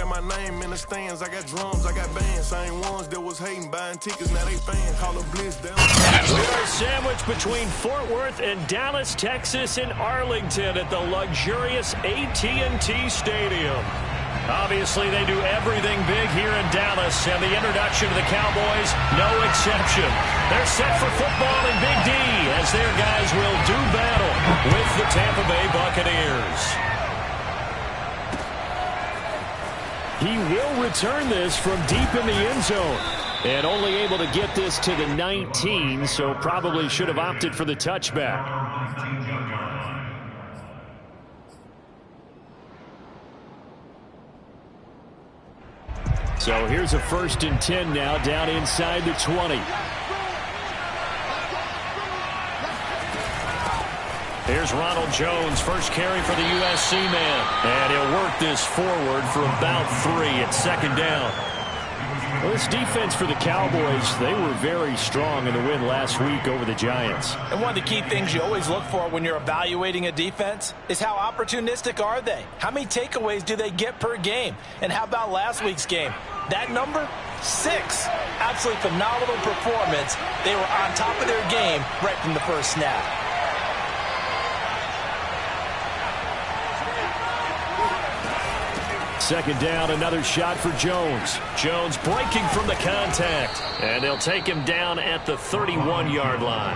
Shout my name in the stands. I got drums, I got bands. Same ones that was hating, buying tickets, now they fans. Call them Bliss down. We are sandwiched between Fort Worth and Dallas, Texas, and Arlington at the luxurious AT&T Stadium. Obviously, they do everything big here in Dallas, and the introduction to the Cowboys, no exception. They're set for football in Big D as their guys will do battle with the Tampa Bay Buccaneers. He will return this from deep in the end zone. And only able to get this to the 19, so probably should have opted for the touchback. So here's a 1st and 10 now, down inside the 20. Here's Ronald Jones, first carry for the USC man. And he'll work this forward for about 3 at 2nd down. Well, this defense for the Cowboys, they were very strong in the win last week over the Giants. And one of the key things you always look for when you're evaluating a defense is how opportunistic are they? How many takeaways do they get per game? And how about last week's game? That number, 6. Absolutely phenomenal performance. They were on top of their game right from the first snap. Second down, another shot for Jones. Jones breaking from the contact. And they'll take him down at the 31-yard line.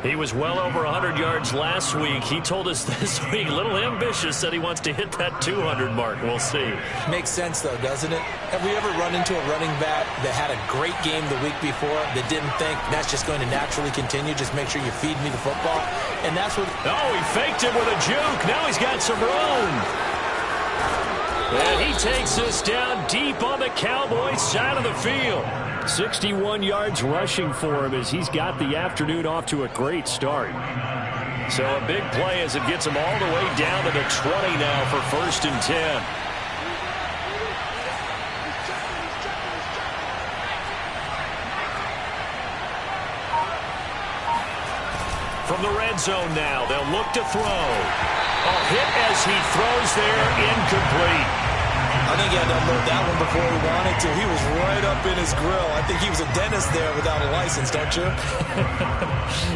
He was well over 100 yards last week. He told us this week, a little ambitious, said he wants to hit that 200 mark. We'll see. Makes sense, though, doesn't it? Have we ever run into a running back that had a great game the week before that didn't think that's just going to naturally continue? Just make sure you feed me the football. And that's what... Oh, he faked him with a juke. Now he's got some room. And he takes us down deep on the Cowboys side of the field. 61 yards rushing for him as he's got the afternoon off to a great start. So a big play as it gets him all the way down to the 20 now for 1st and 10. From the red zone now, they'll look to throw. A hit as he throws there, incomplete. I think he had to unload that one before he wanted to. He was right up in his grill. I think he was a dentist there without a license, don't you?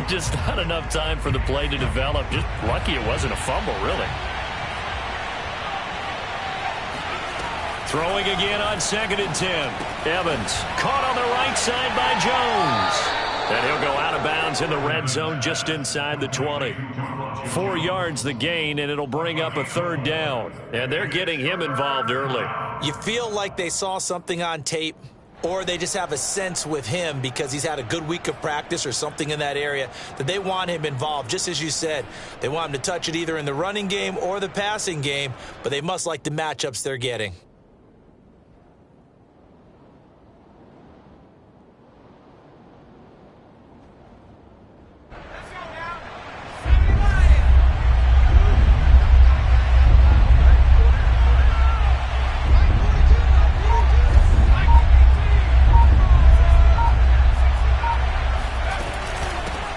Just not enough time for the play to develop. Just lucky it wasn't a fumble, really. Throwing again on 2nd and 10. Evans caught on the right side by Jones. And he'll go out of bounds in the red zone just inside the 20. 4 yards the gain, and it'll bring up a 3rd down. And they're getting him involved early. You feel like they saw something on tape, or they just have a sense with him because he's had a good week of practice or something in that area that they want him involved. Just as you said, they want him to touch it either in the running game or the passing game, but they must like the matchups they're getting.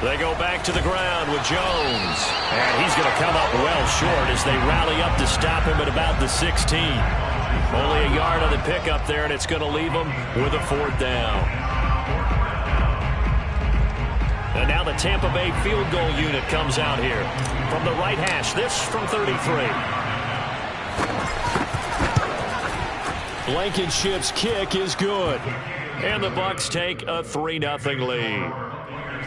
They go back to the ground with Jones. And he's going to come up well short as they rally up to stop him at about the 16. Only a yard on the pickup there, and it's going to leave him with a 4th down. And now the Tampa Bay field goal unit comes out here. From the right hash, this from 33. Blankenship's kick is good. And the Bucs take a 3-0 lead.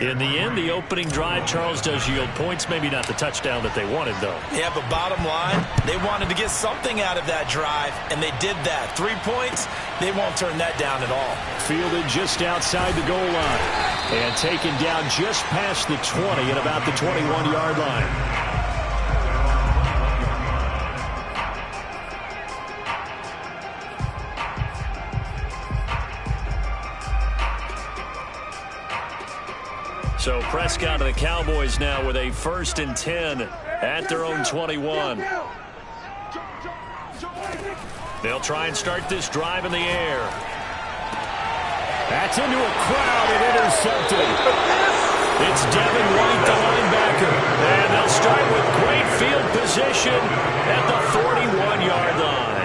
In the end, the opening drive, Charles, does yield points. Maybe not the touchdown that they wanted, though. Yeah, but bottom line, they wanted to get something out of that drive, and they did that. 3 points, they won't turn that down at all. Fielded just outside the goal line. And taken down just past the 20 at about the 21-yard line. So Prescott of the Cowboys now with a 1st and 10 at their own 21. They'll try and start this drive in the air. That's into a crowd and intercepted. It's Devin White, the linebacker. And they'll start with great field position at the 41-yard line.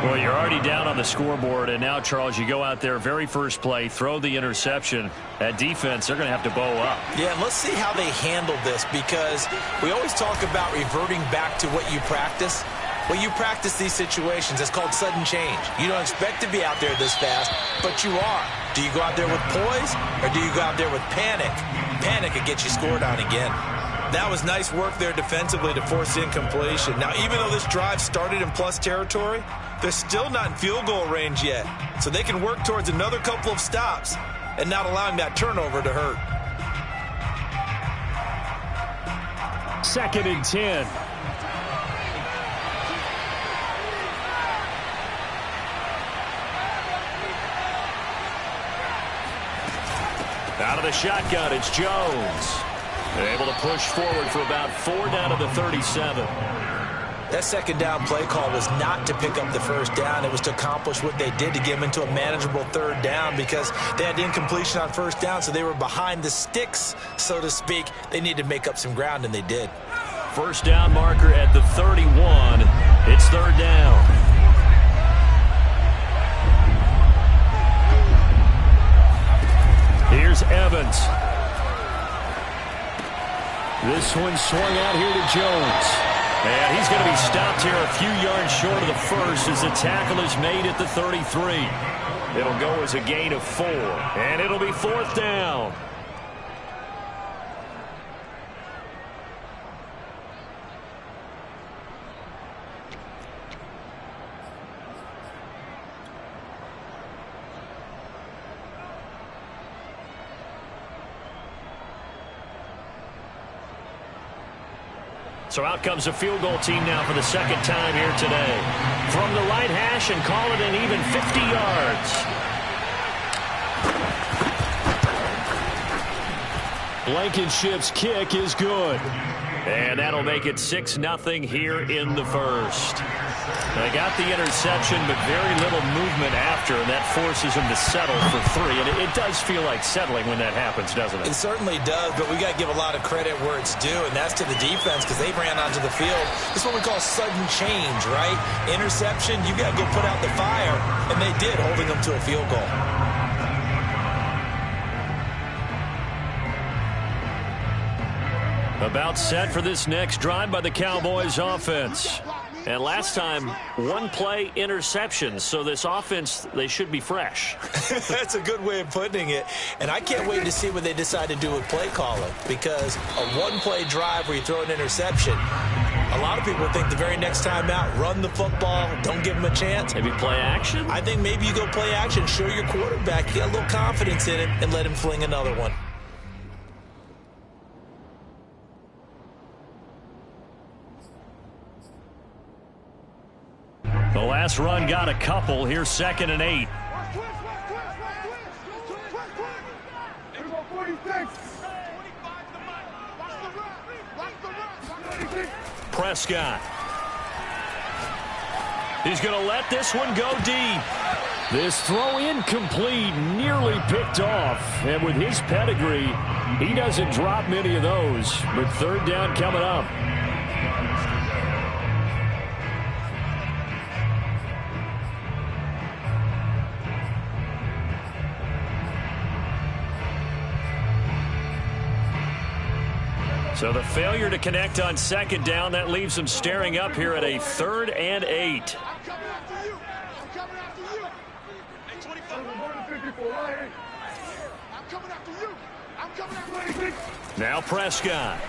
Well, you're already down on the scoreboard, and now, Charles, you go out there, very first play, throw the interception. At defense, they're going to have to bow up. Yeah, and let's see how they handle this, because we always talk about reverting back to what you practice. Well, you practice these situations. It's called sudden change. You don't expect to be out there this fast, but you are. Do you go out there with poise, or do you go out there with panic? Panic could get you scored on again. That was nice work there defensively to force incompletion. Now, even though this drive started in plus territory, they're still not in field goal range yet. So they can work towards another couple of stops and not allowing that turnover to hurt. 2nd and 10. Out of the shotgun, it's Jones. They're able to push forward for about 4 down to the 37. That second down play call was not to pick up the first down. It was to accomplish what they did, to get them into a manageable 3rd down, because they had incompletion on 1st down, so they were behind the sticks, so to speak. They needed to make up some ground, and they did. 1st down marker at the 31. It's 3rd down. Here's Evans. This one swung out here to Jones. And he's going to be stopped here a few yards short of the first as the tackle is made at the 33. It'll go as a gain of 4. And it'll be 4th down. So out comes a field goal team now for the 2nd time here today. From the right hash, and call it an even 50 yards. Blankenship's kick is good. And that'll make it 6-0 here in the first. They got the interception, but very little movement after, and that forces them to settle for 3. And it does feel like settling when that happens, doesn't it? It certainly does, but we got to give a lot of credit where it's due, and that's to the defense, because they ran onto the field. This is what we call sudden change, right? Interception, you got to go put out the fire, and they did, holding them to a field goal. About set for this next drive by the Cowboys offense. And last time, 1-play interception. So this offense, they should be fresh. That's a good way of putting it. And I can't wait to see what they decide to do with play calling. Because a 1-play drive where you throw an interception, a lot of people think the very next time out, run the football, don't give them a chance. Maybe play action? I think maybe you go play action, show your quarterback you got a little confidence in him, and let him fling another one. The last run got a couple. Here's 2nd and 8. Prescott. He's going to let this one go deep. This throw incomplete, nearly picked off. And with his pedigree, he doesn't drop many of those. But 3rd down coming up. So the failure to connect on 2nd down, that leaves them staring up here at a 3rd and 8. Now Prescott.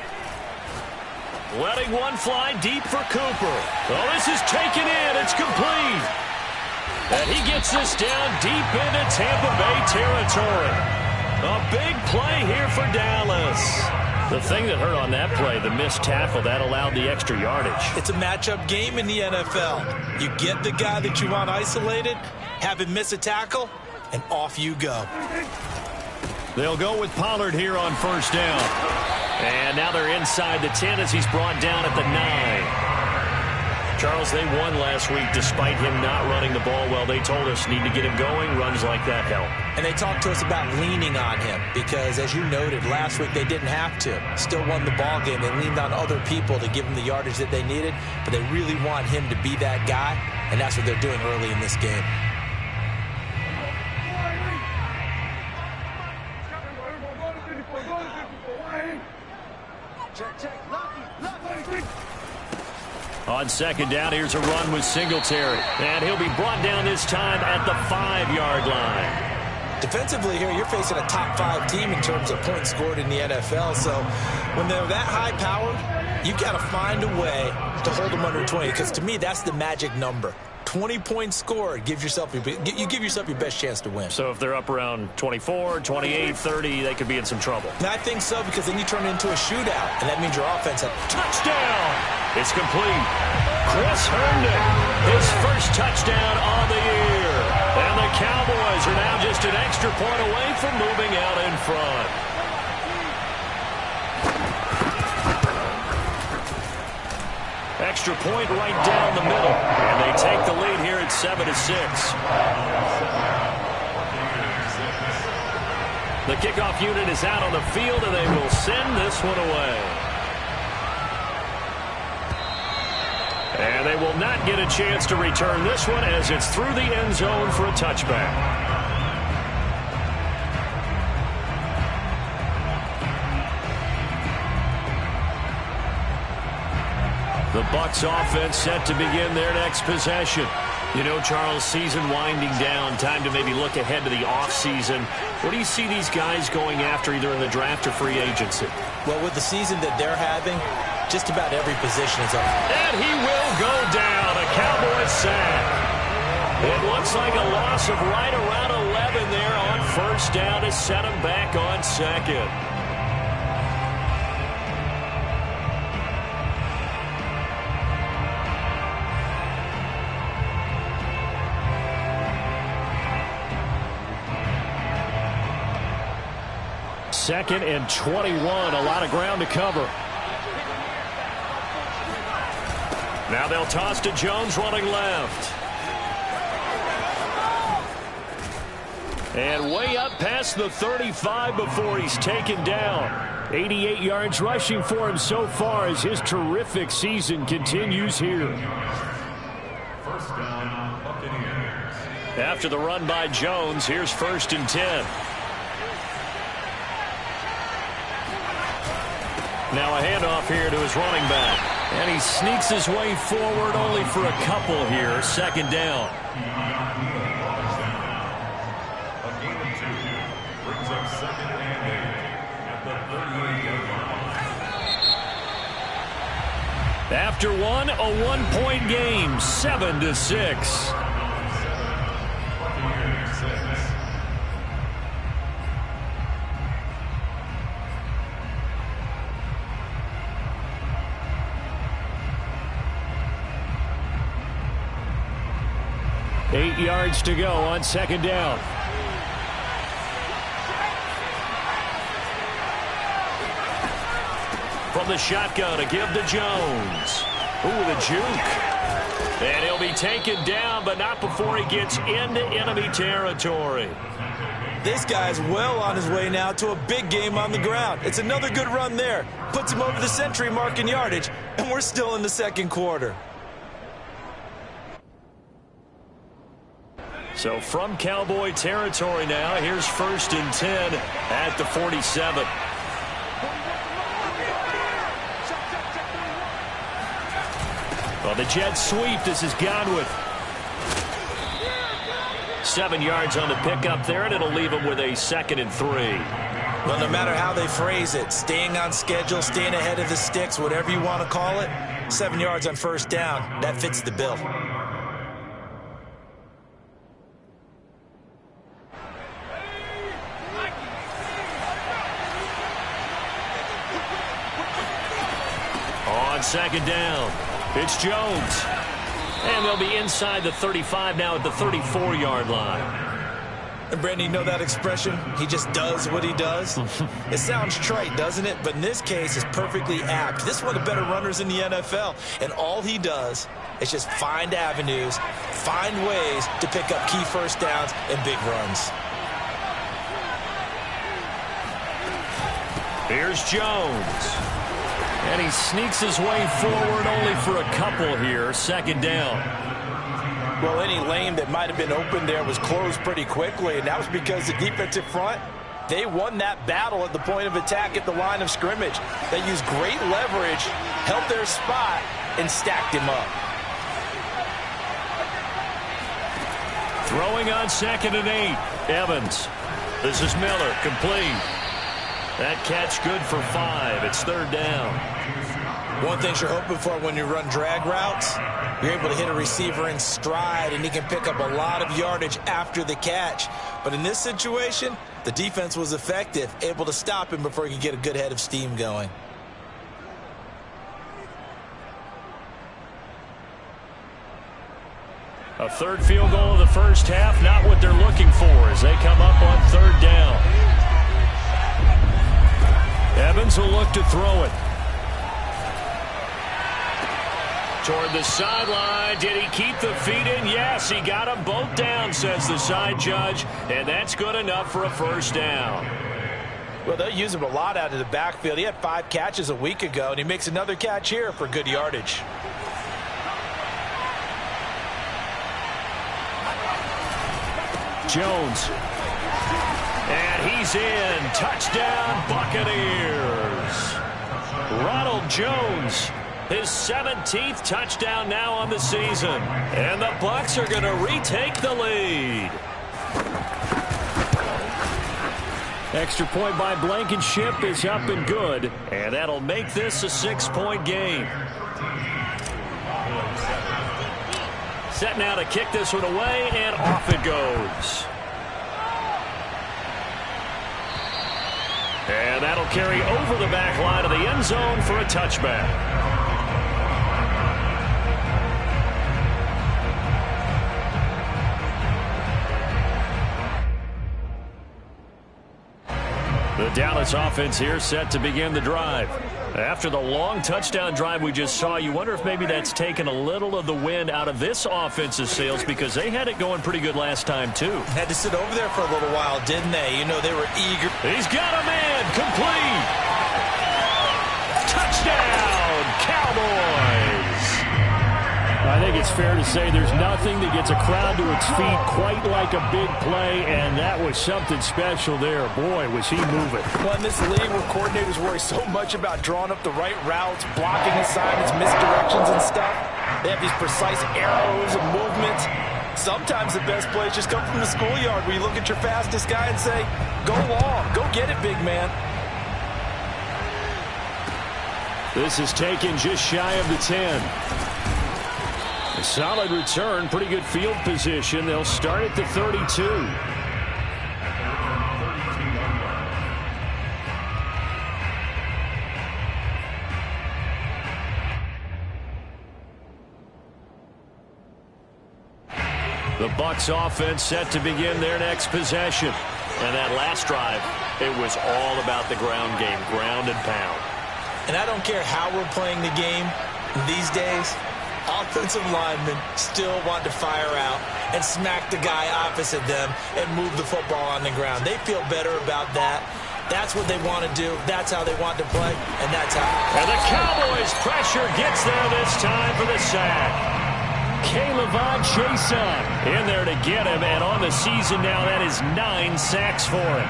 Letting one fly deep for Cooper. Oh, this is taken in. It's complete. And he gets this down deep into Tampa Bay territory. A big play here for Dallas. The thing that hurt on that play, the missed tackle, that allowed the extra yardage. It's a matchup game in the NFL. You get the guy that you want isolated, have him miss a tackle, and off you go. They'll go with Pollard here on 1st down. And now they're inside the 10 as he's brought down at the 9. Charles, they won last week despite him not running the ball well. They told us need to get him going. Runs like that help. And they talked to us about leaning on him because, as you noted, last week they didn't have to. Still won the ball game. They leaned on other people to give them the yardage that they needed, but they really want him to be that guy. and that's what they're doing early in this game. On second down, here's a run with Singletary. And he'll be brought down this time at the 5-yard line. Defensively here, you're facing a top 5 team in terms of points scored in the NFL. So when they're that high-powered, you've got to find a way to hold them under 20. Because to me, that's the magic number. 20 points scored, you give yourself your best chance to win. So if they're up around 24, 28, 30, they could be in some trouble. And I think so, because then you turn it into a shootout, and that means your offense has touchdown. It's complete. Chris Herndon, his first touchdown on the year. And the Cowboys are now just an extra point away from moving out in front. Extra point right down the middle. And they take the lead here at 7-6. The kickoff unit is out on the field, and they will send this one away. And they will not get a chance to return this one as it's through the end zone for a touchback. The Bucs offense set to begin their next possession. You know, Charles, season winding down, time to maybe look ahead to the offseason. What do you see these guys going after either in the draft or free agency? Well, with the season that they're having, just about every position is up. And he will go down, a Cowboys sack. It looks like a loss of right around 11 there on first down to set him back on second. Second and 21, a lot of ground to cover. Now they'll toss to Jones running left. And way up past the 35 before he's taken down. 88 yards rushing for him so far as his terrific season continues here. First down, Buccaneers. After the run by Jones, here's 1st and 10. Now a handoff here to his running back. And he sneaks his way forward only for a couple here. 2nd down. A gain of 2 brings up 2nd and 8 at the 38-yard line. After one, a 1-point game. 7-6. Buccaneers 6. 8 yards to go on 2nd down. From the shotgun to give to Jones. Ooh, the juke. And he'll be taken down, but not before he gets into enemy territory. This guy's well on his way now to a big game on the ground. It's another good run there. Puts him over the century mark in yardage, and we're still in the 2nd quarter. So from Cowboy territory now, here's 1st and 10 at the 47. Well, the jet sweep, this is Godwin. 7 yards on the pickup there, and it'll leave him with a 2nd and 3. Well, no matter how they phrase it, staying on schedule, staying ahead of the sticks, whatever you want to call it, 7 yards on 1st down, that fits the bill. On 2nd down, it's Jones. And they'll be inside the 35 now at the 34-yard line. And Brandon, you know that expression? He just does what he does? It sounds trite, doesn't it? But in this case, it's perfectly apt. This is one of the better runners in the NFL. And all he does is just find avenues, find ways to pick up key first downs and big runs. Here's Jones. And he sneaks his way forward only for a couple here. 2nd down. Well, any lane that might have been open there was closed pretty quickly, and that was because the defensive front, they won that battle at the point of attack at the line of scrimmage. They used great leverage, held their spot, and stacked him up. Throwing on 2nd and 8. Evans. This is Miller. Complete. That catch good for 5. It's 3rd down. One thing you're hoping for when you run drag routes, you're able to hit a receiver in stride, and he can pick up a lot of yardage after the catch. But in this situation, the defense was effective, able to stop him before he could get a good head of steam going. A 3rd field goal of the first half, not what they're looking for as they come up on 3rd down. Evans will look to throw it. Toward the sideline. Did he keep the feet in? Yes, he got them both down, says the side judge, and that's good enough for a 1st down. Well, they'll use him a lot out of the backfield. He had 5 catches a week ago, and he makes another catch here for good yardage. Jones. And he's in. Touchdown, Buccaneers. Ronald Jones, his 17th touchdown now on the season. And the Bucs are going to retake the lead. Extra point by Blankenship is up and good. And that'll make this a 6-point game. Set now to kick this one away, and off it goes. And that'll carry over the back line of the end zone for a touchback. The Dallas offense here set to begin the drive. After the long touchdown drive we just saw, you wonder if maybe that's taken a little of the wind out of this offense's sails, because they had it going pretty good last time, too. Had to sit over there for a little while, didn't they? You know, they were eager. He's got a man. Complete. Touchdown, Cowboys. I think it's fair to say there's nothing that gets a crowd to its feet quite like a big play, and that was something special there. Boy, was he moving. Well, in this league where coordinators worry so much about drawing up the right routes, blocking assignments, misdirections and stuff, they have these precise arrows and movements. Sometimes the best plays just come from the schoolyard where you look at your fastest guy and say, go long, go get it, big man. This is taken just shy of the 10. A solid return, pretty good field position. They'll start at the 32. The Bucs offense set to begin their next possession. And that last drive, it was all about the ground game, ground and pound. And I don't care how we're playing the game these days, offensive linemen still want to fire out and smack the guy opposite them and move the football on the ground. They feel better about that. That's what they want to do. That's how they want to play, and that's how. And the Cowboys' pressure gets there this time for the sack. K'Lavon Chaisson in there to get him, and on the season now, that is 9 sacks for him.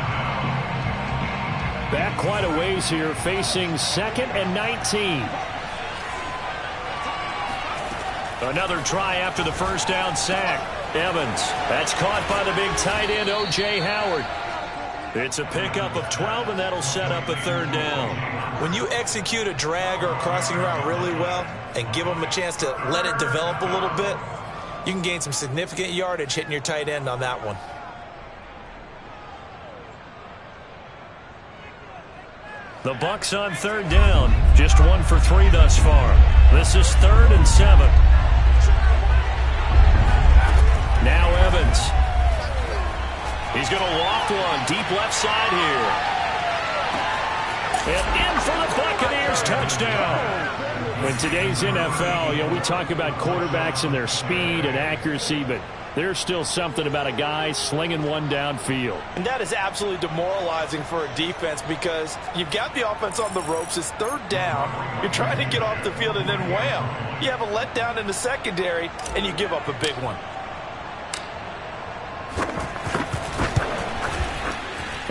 Back quite a ways here, facing 2nd and 19. Another try after the first down sack. Evans, that's caught by the big tight end, O.J. Howard. It's a pickup of 12, and that'll set up a 3rd down. When you execute a drag or a crossing route really well and give them a chance to let it develop a little bit, you can gain some significant yardage hitting your tight end on that one. The Bucs on 3rd down. Just 1 for 3 thus far. This is 3rd and 7. Now Evans. He's going to loft one deep left side here. And in for the Buccaneers touchdown. In today's NFL, we talk about quarterbacks and their speed and accuracy, but there's still something about a guy slinging one downfield. And that is absolutely demoralizing for a defense because you've got the offense on the ropes. It's 3rd down. You're trying to get off the field, and then wham, you have a letdown in the secondary, and you give up a big one.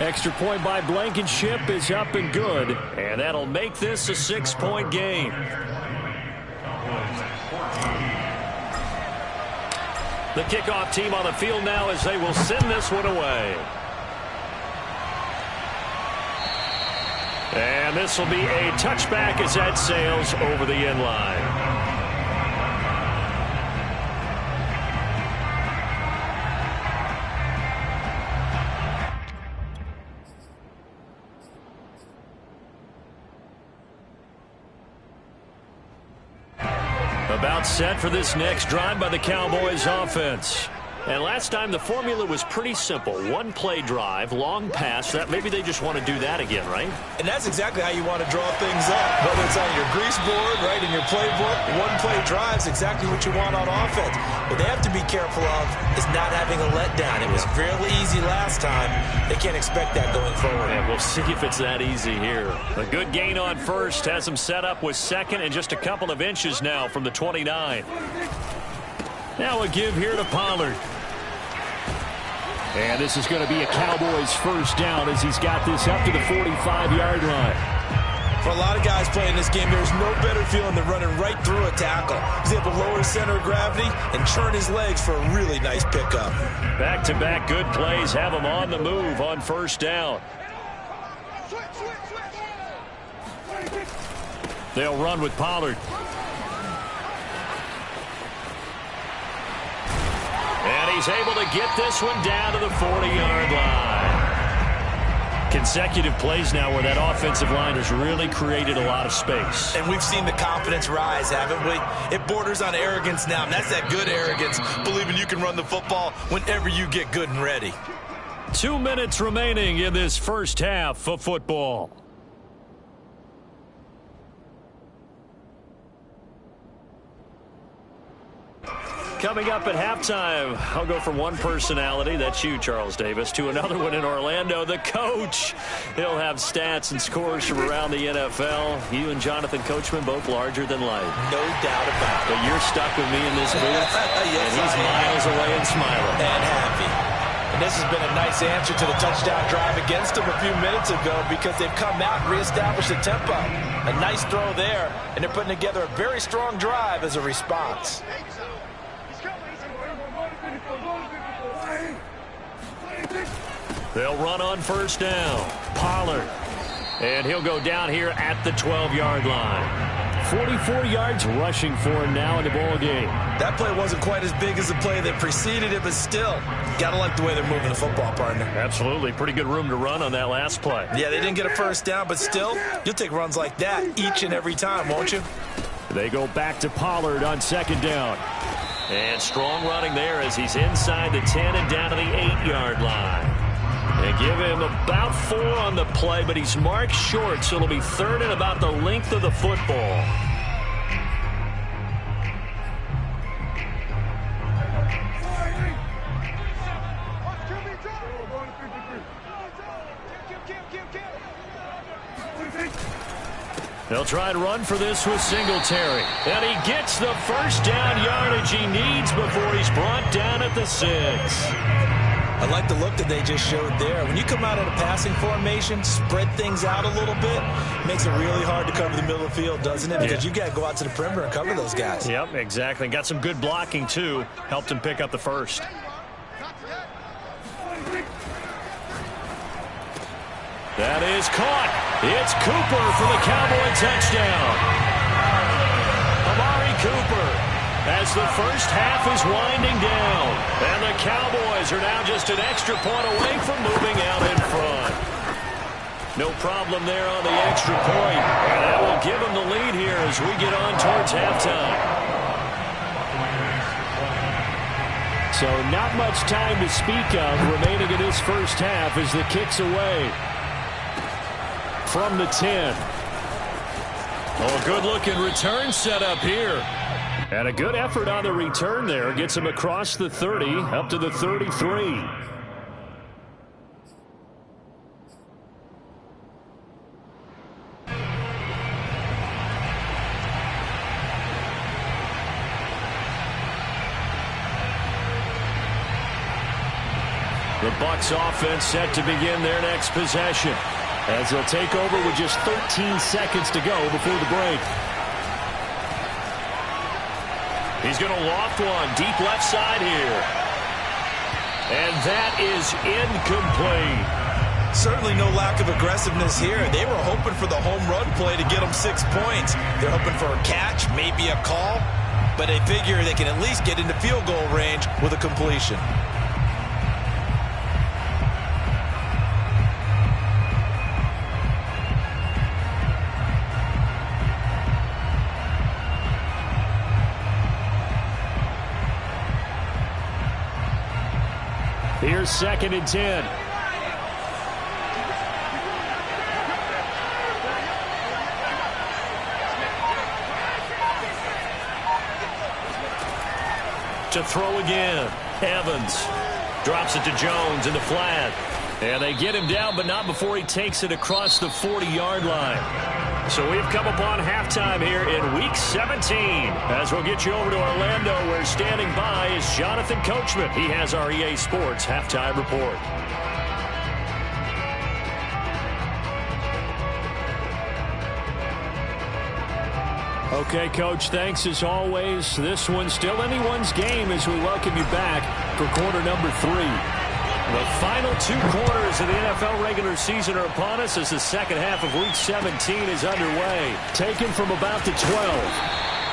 Extra point by Blankenship is up and good, and that'll make this a 6-point game. The kickoff team on the field now as they will send this one away. And this will be a touchback as that sails over the end line. About set for this next drive by the Cowboys offense. And last time the formula was pretty simple. One play drive, long pass. That maybe they just want to do that again, right? And that's exactly how you want to draw things up. Whether it's on your grease board, right, in your playbook, one play drive is exactly what you want on offense. What they have to be careful of is not having a letdown. It was fairly easy last time. They can't expect that going forward. And we'll see if it's that easy here. A good gain on first has them set up with second and just a couple of inches now from the 29. Now a give here to Pollard. And this is going to be a Cowboys first down as he's got this up to the 45-yard line. For a lot of guys playing this game, there's no better feeling than running right through a tackle. He's able to lower his center of gravity and turn his legs for a really nice pickup. Back-to-back good plays have him on the move on first down. They'll run with Pollard. And he's able to get this one down to the 40-yard line. Consecutive plays now where that offensive line has really created a lot of space. And we've seen the confidence rise, haven't we? It borders on arrogance now, and that's that good arrogance, believing you can run the football whenever you get good and ready. 2 minutes remaining in this first half of football. Coming up at halftime, I'll go from one personality, that's you, Charles Davis, to another one in Orlando, the coach. He'll have stats and scores from around the NFL. You and Jonathan Coachman, both larger than life. No doubt about it. But you're stuck with me in this booth, yes, and he's miles away and smiling. And happy. And this has been a nice answer to the touchdown drive against them a few minutes ago because they've come out and reestablished the tempo. A nice throw there, and they're putting together a very strong drive as a response. They'll run on first down. Pollard. And he'll go down here at the 12-yard line. 44 yards rushing for him now in the ball game. That play wasn't quite as big as the play that preceded it, but still, gotta like the way they're moving the football, partner. Absolutely. Pretty good room to run on that last play. Yeah, they didn't get a first down, but still, you'll take runs like that each and every time, won't you? They go back to Pollard on second down. And strong running there as he's inside the 10 and down to the 8-yard line. They give him about 4 on the play, but he's marked short, so it'll be third and about the length of the football. They'll try to run for this with Singletary. And he gets the first down yardage he needs before he's brought down at the 6. I like the look that they just showed there. When you come out in a passing formation, spread things out a little bit, makes it really hard to cover the middle of the field, doesn't it? Because you got to go out to the perimeter and cover those guys. Yep, exactly. Got some good blocking, too. Helped him pick up the first. That is caught. It's Cooper for the Cowboy touchdown. Amari Cooper as the first half is winding down. And the Cowboys are now just an extra point away from moving out in front. No problem there on the extra point. And that will give them the lead here as we get on towards halftime. So not much time to speak of remaining in this first half as the kick's away. From the 10. Oh, good-looking return set up here. And a good effort on the return there. Gets him across the 30, up to the 33. The Bucs offense set to begin their next possession, as they'll take over with just 13 seconds to go before the break. He's going to loft one deep left side here. And that is incomplete. Certainly no lack of aggressiveness here. They were hoping for the home run play to get them 6 points. They're hoping for a catch, maybe a call, but they figure they can at least get into field goal range with a completion. Here's 2nd and 10. To throw again. Evans drops it to Jones in the flat. And they get him down, but not before he takes it across the 40-yard line. So we've come upon halftime here in Week 17. As we'll get you over to Orlando, where standing by is Jonathan Coachman. He has our EA Sports Halftime Report. Okay, Coach, thanks as always. This one's still anyone's game as we welcome you back for quarter number 3. The final 2 quarters of the NFL regular season are upon us as the second half of Week 17 is underway. Taken from about the 12.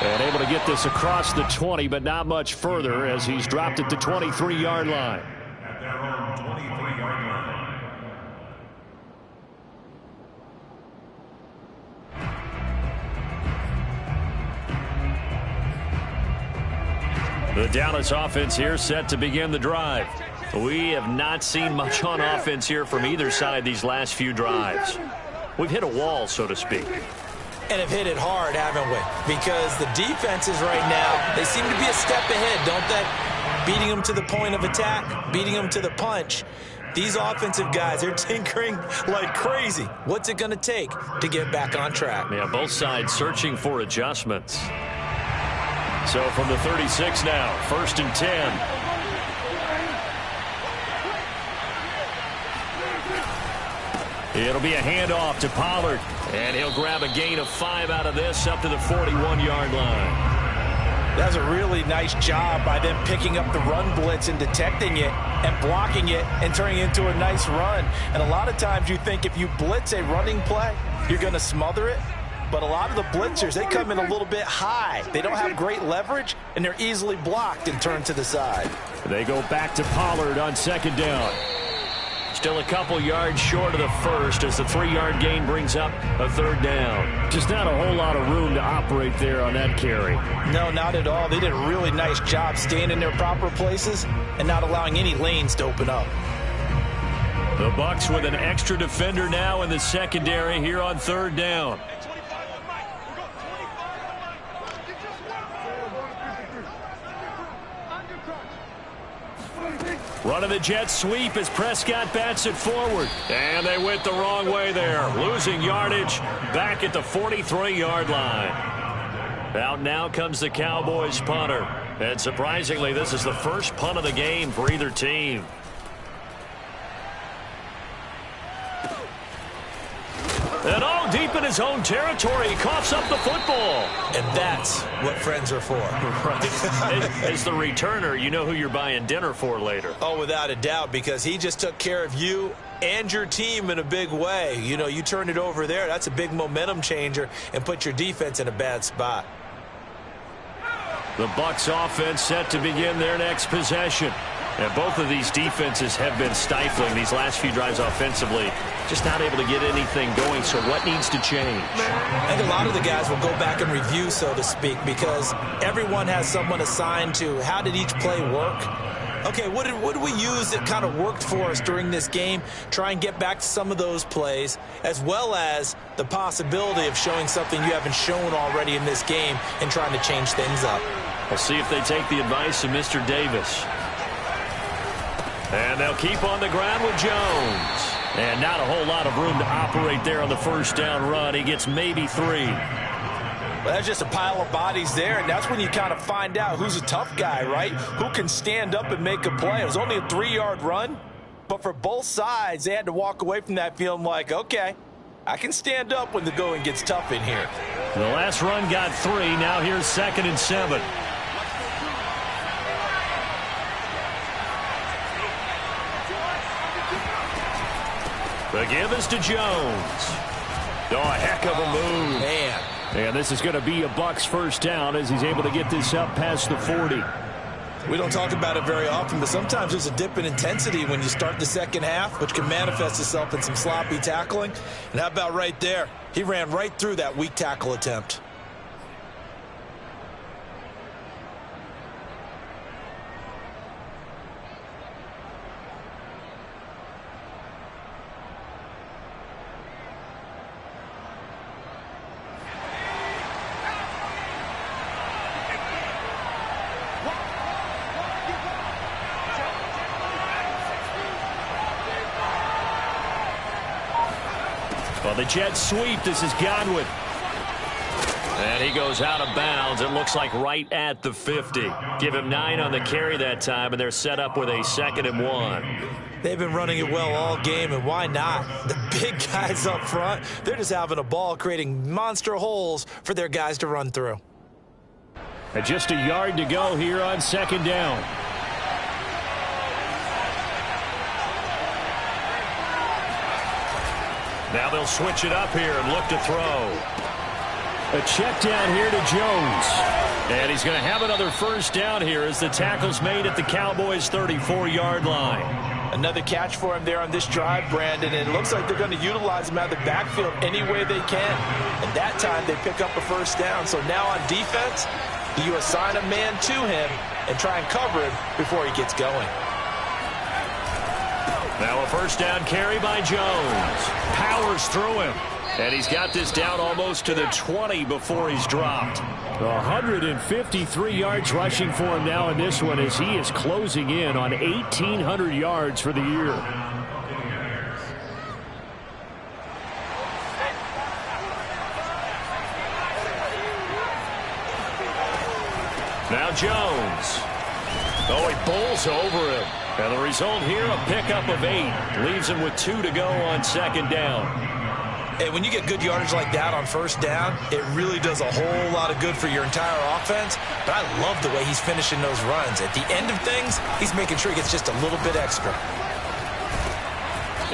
And able to get this across the 20, but not much further as he's dropped at the 23-yard line. At their own 23-yard line. The Dallas offense here set to begin the drive. We have not seen much on offense here from either side these last few drives. We've hit a wall, so to speak. And have hit it hard, haven't we? Because the defenses right now, they seem to be a step ahead, don't they? Beating them to the point of attack, beating them to the punch. These offensive guys, they're tinkering like crazy. What's it going to take to get back on track? Yeah, both sides searching for adjustments. So from the 36 now, 1st and 10. It'll be a handoff to Pollard, and he'll grab a gain of 5 out of this up to the 41-yard line. That's a really nice job by them picking up the run blitz and detecting it and blocking it and turning it into a nice run. And a lot of times you think if you blitz a running play, you're going to smother it. But a lot of the blitzers, they come in a little bit high. They don't have great leverage, and they're easily blocked and turned to the side. They go back to Pollard on 2nd down. Still a couple yards short of the first as the 3-yard gain brings up a 3rd down. Just not a whole lot of room to operate there on that carry. No, not at all. They did a really nice job staying in their proper places and not allowing any lanes to open up. The Bucs with an extra defender now in the secondary here on 3rd down. Running the jet sweep as Prescott bats it forward. And they went the wrong way there. Losing yardage back at the 43-yard line. Out now comes the Cowboys punter. And surprisingly, this is the first punt of the game for either team. And all deep in his own territory, he coughs up the football. And that's what friends are for. Right. As the returner, you know who you're buying dinner for later. Oh, without a doubt, because he just took care of you and your team in a big way. You know, you turn it over there, that's a big momentum changer and put your defense in a bad spot. The Bucs offense set to begin their next possession. And both of these defenses have been stifling these last few drives offensively. Just not able to get anything going, so what needs to change? I think a lot of the guys will go back and review, so to speak, because everyone has someone assigned to how did each play work. Okay, what did we use that kind of worked for us during this game? Try and get back to some of those plays, as well as the possibility of showing something you haven't shown already in this game and trying to change things up. We'll see if they take the advice of Mr. Davis. And they'll keep on the ground with Jones. And not a whole lot of room to operate there on the 1st down run. He gets maybe 3. Well, that's just a pile of bodies there, and that's when you kind of find out who's a tough guy, right? Who can stand up and make a play. It was only a 3-yard run, But for both sides, they had to walk away from that feeling like, okay, I can stand up when the going gets tough in here. The last run got 3. Now here's 2nd and 7. The give is to Jones. Oh, a heck of a move. Man. And this is going to be a Bucs first down as he's able to get this up past the 40. We don't talk about it very often, but sometimes there's a dip in intensity when you start the second half, which can manifest itself in some sloppy tackling. And how about right there? He ran right through that weak tackle attempt. Well, the jet sweep. This is Godwin. And he goes out of bounds. It looks like right at the 50. Give him 9 on the carry that time, and they're set up with a 2nd and 1. They've been running it well all game, and why not? The big guys up front, they're just having a ball creating monster holes for their guys to run through. And just a yard to go here on 2nd down. Now they'll switch it up here and look to throw. A check down here to Jones. And he's going to have another first down here as the tackle's made at the Cowboys' 34-yard line. Another catch for him there on this drive, Brandon, and it looks like they're going to utilize him out of the backfield any way they can. And that time they pick up a first down. So now on defense, you assign a man to him and try and cover him before he gets going. Now a first down carry by Jones. Powers through him. And he's got this down almost to the 20 before he's dropped. 153 yards rushing for him now in this one as he is closing in on 1,800 yards for the year. Now Jones. Oh, he bowls over him. And the result here, a pickup of 8. Leaves him with 2 to go on 2nd down. And when you get good yardage like that on first down, it really does a whole lot of good for your entire offense. But I love the way he's finishing those runs. At the end of things, he's making sure he gets just a little bit extra.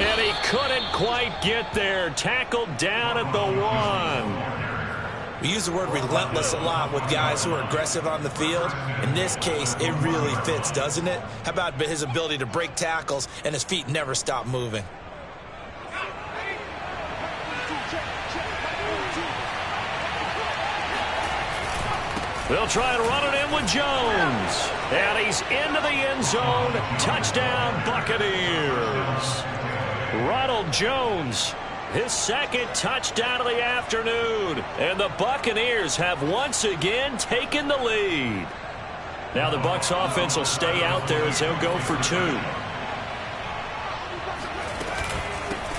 And he couldn't quite get there. Tackled down at the 1. We use the word relentless a lot with guys who are aggressive on the field. In this case, it really fits, doesn't it? How about his ability to break tackles and his feet never stop moving? They'll try and run it in with Jones. And he's into the end zone. Touchdown, Buccaneers. Ronald Jones, his 2nd touchdown of the afternoon. And the Buccaneers have once again taken the lead. Now the Bucs offense will stay out there as they'll go for 2.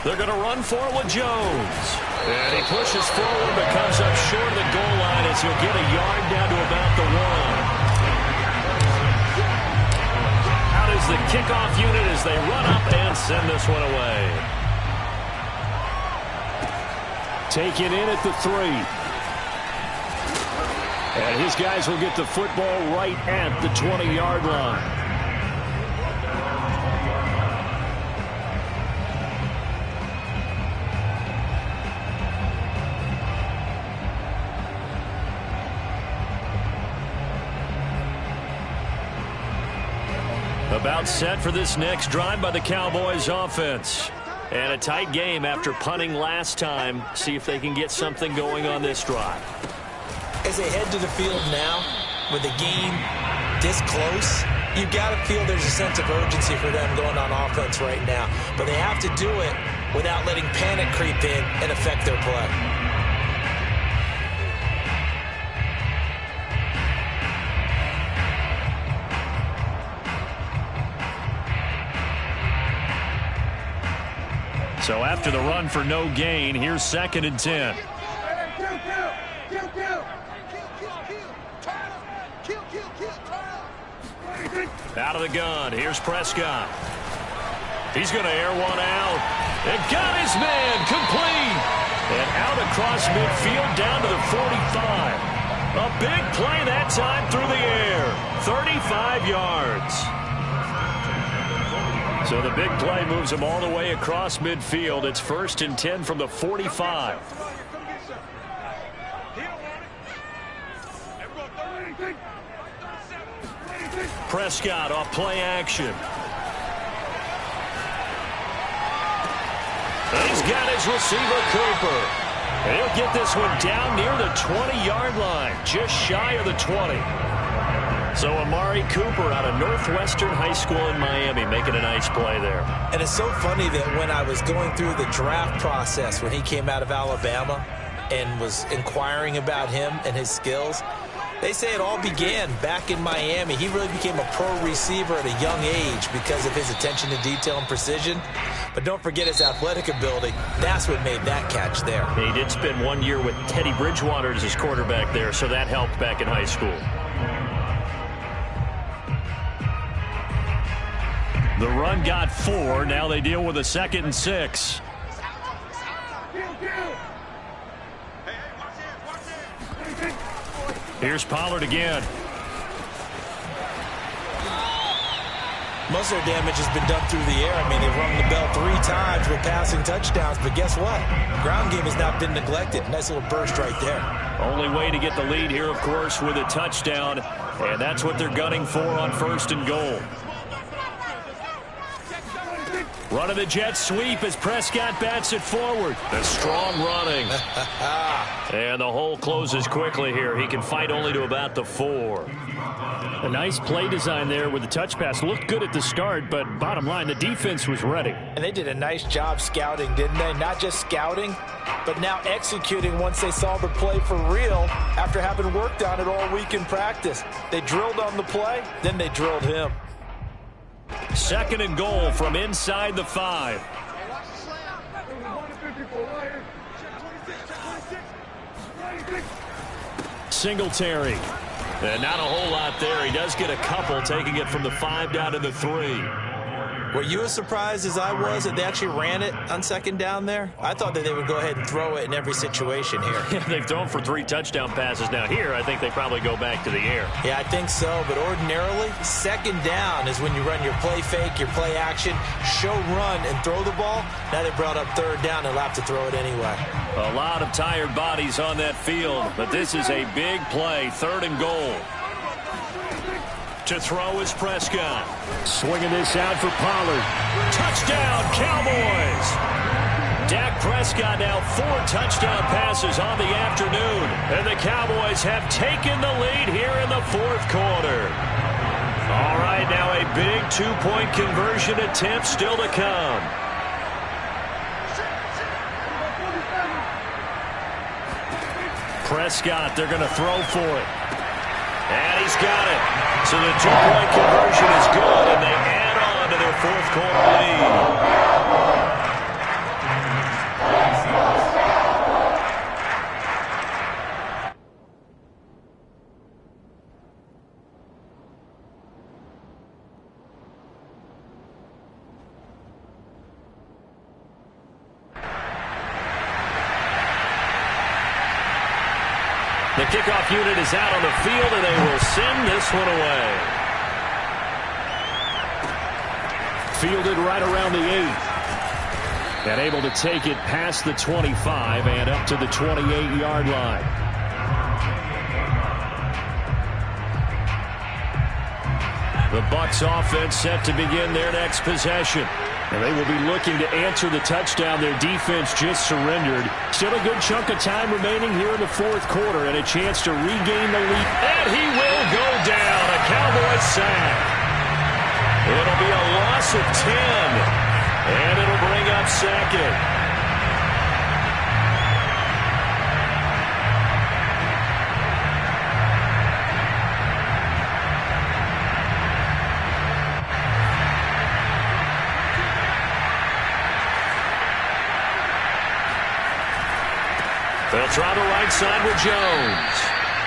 They're going to run for it with Jones. And he pushes forward but comes up short of the goal line as he'll get a yard down to about the 1. Out is the kickoff unit as they run up and send this one away. Taken in at the 3. And his guys will get the football right at the 20-yard line. About set for this next drive by the Cowboys offense. And a tight game after punting last time. See if they can get something going on this drive. As they head to the field now, with the game this close, you've got to feel there's a sense of urgency for them going on offense right now. But they have to do it without letting panic creep in and affect their play. So after the run for no gain, here's 2nd and 10. Out of the gun. Here's Prescott. He's going to air one out. And got his man complete. And out across midfield down to the 45. A big play that time through the air. 35 yards. So the big play moves him all the way across midfield. It's 1st and 10 from the 45. Prescott off play action. He's got his receiver, Cooper. He'll get this one down near the 20-yard line, just shy of the 20. So Amari Cooper out of Northwestern High School in Miami making a nice play there. And it's so funny that when I was going through the draft process when he came out of Alabama and was inquiring about him and his skills, they say it all began back in Miami. He really became a pro receiver at a young age because of his attention to detail and precision. But don't forget his athletic ability. That's what made that catch there. He did spend 1 year with Teddy Bridgewater as his quarterback there, so that helped back in high school. The run got 4. Now they deal with a 2nd and 6. Here's Pollard again. Most of their damage has been done through the air. I mean, they've rung the bell 3 times with passing touchdowns, but guess what? Ground game has not been neglected. Nice little burst right there. Only way to get the lead here, of course, with a touchdown, and that's what they're gunning for on 1st and goal. Running the jet sweep as Prescott bats it forward. The strong running. And the hole closes quickly here. He can fight only to about the 4. A nice play design there with the touch pass. Looked good at the start, but bottom line, the defense was ready. And they did a nice job scouting, didn't they? Not just scouting, but now executing once they saw the play for real after having worked on it all week in practice. They drilled on the play, then they drilled him. 2nd and goal from inside the 5. Singletary. And not a whole lot there. He does get a couple, taking it from the 5 down to the 3. Were you as surprised as I was that they actually ran it on 2nd down there? I thought that they would go ahead and throw it in every situation here. Yeah, they've thrown for 3 touchdown passes. Now here, I think they probably go back to the air. Yeah, I think so. But ordinarily, 2nd down is when you run your play fake, your play action, show run, and throw the ball. Now they brought up 3rd down and they'll have to throw it anyway. A lot of tired bodies on that field, but this is a big play. 3rd and goal. To throw is Prescott. Swinging this out for Pollard. Touchdown, Cowboys! Dak Prescott now 4 touchdown passes on the afternoon. And the Cowboys have taken the lead here in the 4th quarter. All right, now a big 2-point conversion attempt still to come. Prescott, they're going to throw for it. And he's got it. So the 2-point conversion is good, and they add on to their 4th quarter lead. The kickoff unit is out on the field, and they will send this one away. Fielded right around the 8. And able to take it past the 25 and up to the 28-yard line. The Bucs offense set to begin their next possession. And they will be looking to answer the touchdown their defense just surrendered. Still a good chunk of time remaining here in the 4th quarter and a chance to regain the lead. And he will go down. A Cowboys sack. It'll be a loss of 10. And it'll bring up 2nd. They'll try the right side with Jones.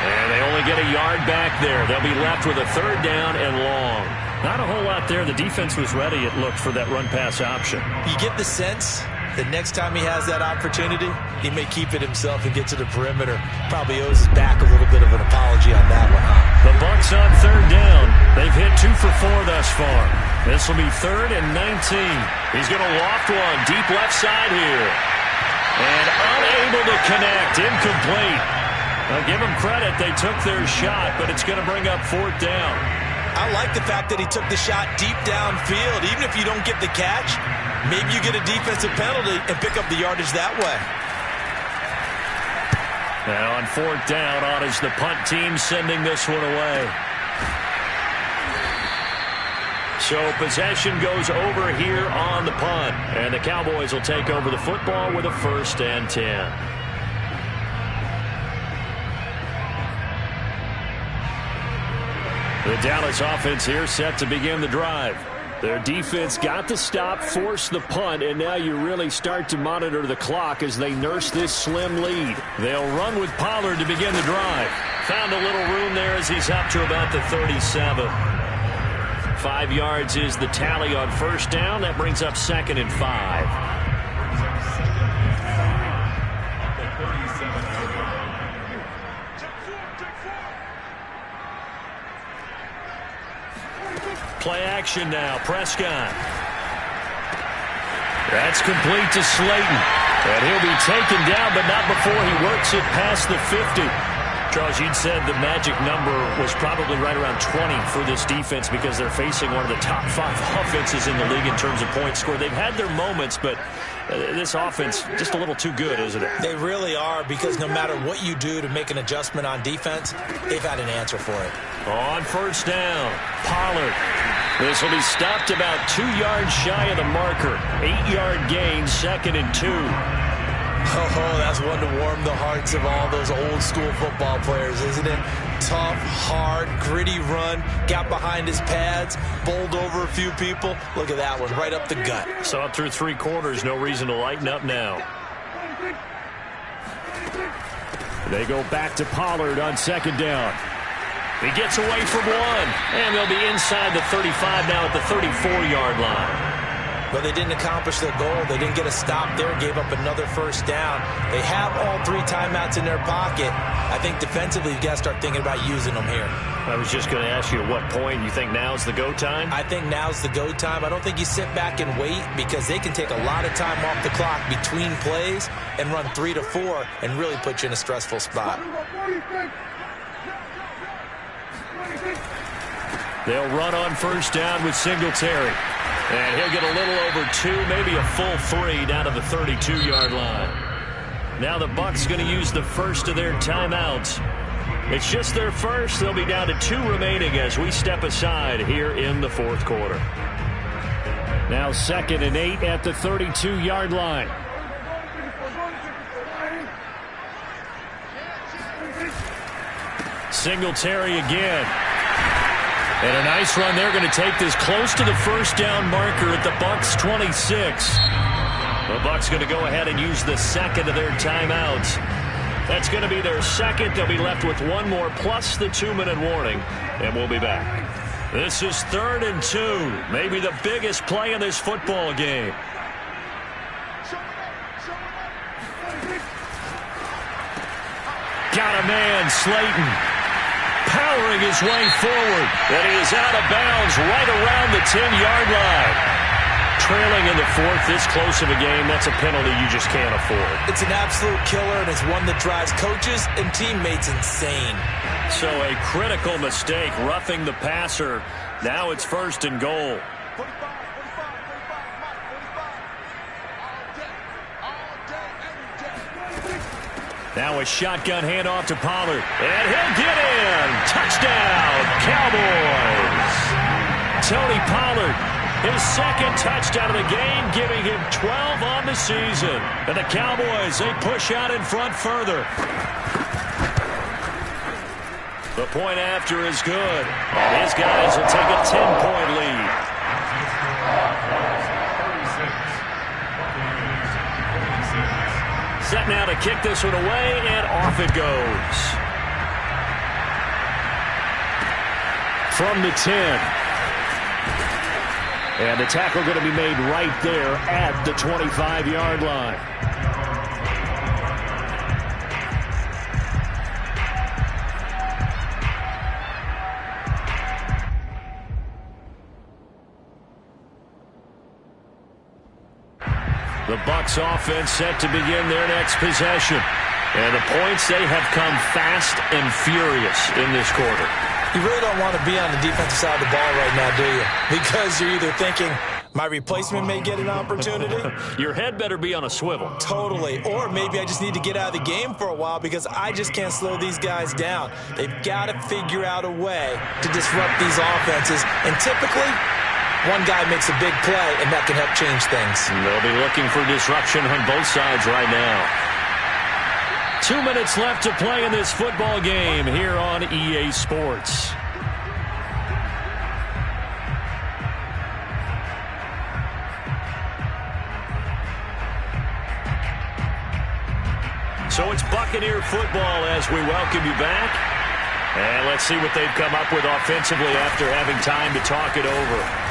And they only get a yard back there. They'll be left with a 3rd down and long. Not a whole lot there. The defense was ready, it looked, for that run-pass option. You get the sense that next time he has that opportunity, he may keep it himself and get to the perimeter. Probably owes his back a little bit of an apology on that one, huh? The Bucs on third down. They've hit 2 for 4 thus far. This will be 3rd and 19. He's going to loft one deep left side here. And unable to connect. Incomplete. I'll give them credit. They took their shot, but it's going to bring up 4th down. I like the fact that he took the shot deep downfield. Even if you don't get the catch, maybe you get a defensive penalty and pick up the yardage that way. Now on 4th down, on is the punt team sending this one away. So possession goes over here on the punt. And the Cowboys will take over the football with a 1st and 10. The Dallas offense here set to begin the drive. Their defense got the stop, forced the punt, and now you really start to monitor the clock as they nurse this slim lead. They'll run with Pollard to begin the drive. Found a little room there as he's up to about the 37. 5 yards is the tally on 1st down. That brings up 2nd and 5. Play action now. Prescott. That's complete to Slayton. And he'll be taken down, but not before he works it past the 50. Charles, you'd said the magic number was probably right around 20 for this defense because they're facing one of the top 5 offenses in the league in terms of points scored. They've had their moments, but this offense just a little too good, isn't it? They really are, because no matter what you do to make an adjustment on defense, they've had an answer for it. On 1st down, Pollard. This will be stopped about 2 yards shy of the marker. 8-yard gain, 2nd and 2. Oh, that's one to warm the hearts of all those old-school football players, isn't it? Tough, hard, gritty run, got behind his pads, bowled over a few people. Look at that one, right up the gut. So up through 3 quarters, no reason to lighten up now. They go back to Pollard on 2nd down. He gets away from one, and they'll be inside the 35 now at the 34-yard line. But they didn't accomplish their goal. They didn't get a stop there, gave up another 1st down. They have all 3 timeouts in their pocket. I think defensively you've got to start thinking about using them here. I was just going to ask you at what point you think now's the go time? I think now's the go time. I don't think you sit back and wait, because they can take a lot of time off the clock between plays and run 3 to 4 and really put you in a stressful spot. They'll run on 1st down with Singletary. And he'll get a little over 2, maybe a full 3 down to the 32-yard line. Now the Bucs going to use the first of their timeouts. It's just their first. They'll be down to 2 remaining as we step aside here in the 4th quarter. Now 2nd and 8 at the 32-yard line. Singletary again. And a nice run. They're going to take this close to the 1st down marker at the Bucs 26. The Bucs going to go ahead and use the 2nd of their timeouts. That's going to be their 2nd. They'll be left with 1 more plus the 2-minute warning. And we'll be back. This is 3rd and 2. Maybe the biggest play in this football game. Got a man, Slayton. Powering his way forward, and he is out of bounds right around the 10-yard line. Trailing in the 4th, this close of a game, that's a penalty you just can't afford. It's an absolute killer, and it's one that drives coaches and teammates insane. So a critical mistake, roughing the passer. Now it's 1st and goal. Now a shotgun handoff to Pollard. And he'll get in. Touchdown, Cowboys. Tony Pollard, his 2nd touchdown of the game, giving him 12 on the season. And the Cowboys, they push out in front further. The point after is good. And his guys will take a 10-point lead. Set now to kick this one away, and off it goes. From the 10. And the tackle going to be made right there at the 25-yard line. The Bucs offense set to begin their next possession. And the points, they have come fast and furious in this quarter. You really don't want to be on the defensive side of the ball right now, do you? Because you're either thinking, my replacement may get an opportunity. Your head better be on a swivel. Totally. Or maybe I just need to get out of the game for a while because I just can't slow these guys down. They've got to figure out a way to disrupt these offenses. And typically, one guy makes a big play, and that can help change things. They'll be looking for disruption on both sides right now. 2 minutes left to play in this football game here on EA Sports. So it's Buccaneer football as we welcome you back. And let's see what they've come up with offensively after having time to talk it over.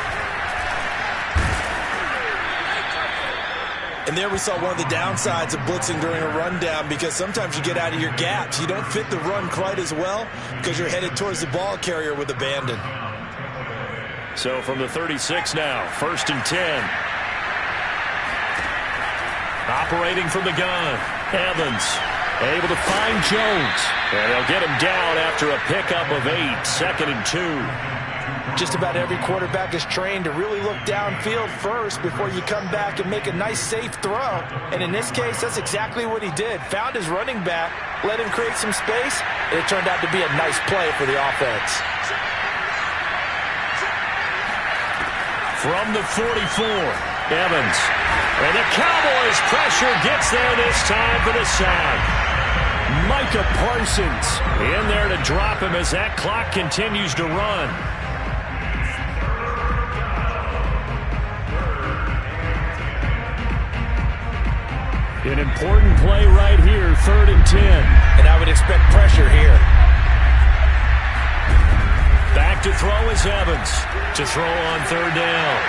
And there we saw one of the downsides of blitzing during a rundown because sometimes you get out of your gaps. You don't fit the run quite as well because you're headed towards the ball carrier with abandon. So from the 36 now, 1st and 10. Operating from the gun, Evans able to find Jones. And they'll get him down after a pickup of 8, 2nd and 2. Just about every quarterback is trained to really look downfield first before you come back and make a nice, safe throw. And in this case, that's exactly what he did. Found his running back, let him create some space, and it turned out to be a nice play for the offense. From the 44, Evans. And the Cowboys pressure gets there this time for the sack. Micah Parsons in there to drop him as that clock continues to run. An important play right here, 3rd and 10. And I would expect pressure here. Back to throw is Evans. To throw on 3rd down.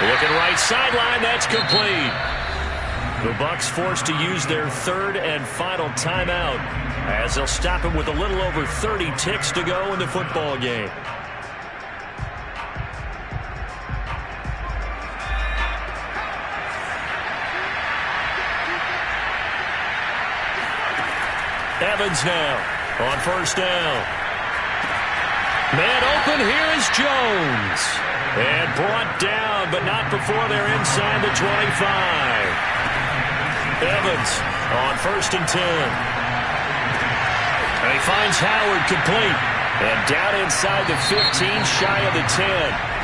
Looking right sideline, that's complete. The Bucs forced to use their 3rd and final timeout as they'll stop him with a little over 30 ticks to go in the football game. Evans now on 1st down. Man open, here is Jones. And brought down, but not before they're inside the 25. Evans on 1st and 10. And he finds Howard complete. And down inside the 15, shy of the 10.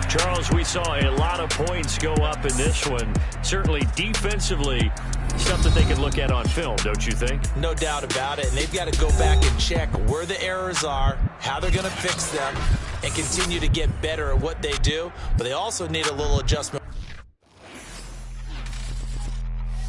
Charles, we saw a lot of points go up in this one. Certainly defensively, something they can look at on film, don't you think? No doubt about it. And they've got to go back and check where the errors are, how they're going to fix them, and continue to get better at what they do. But they also need a little adjustment.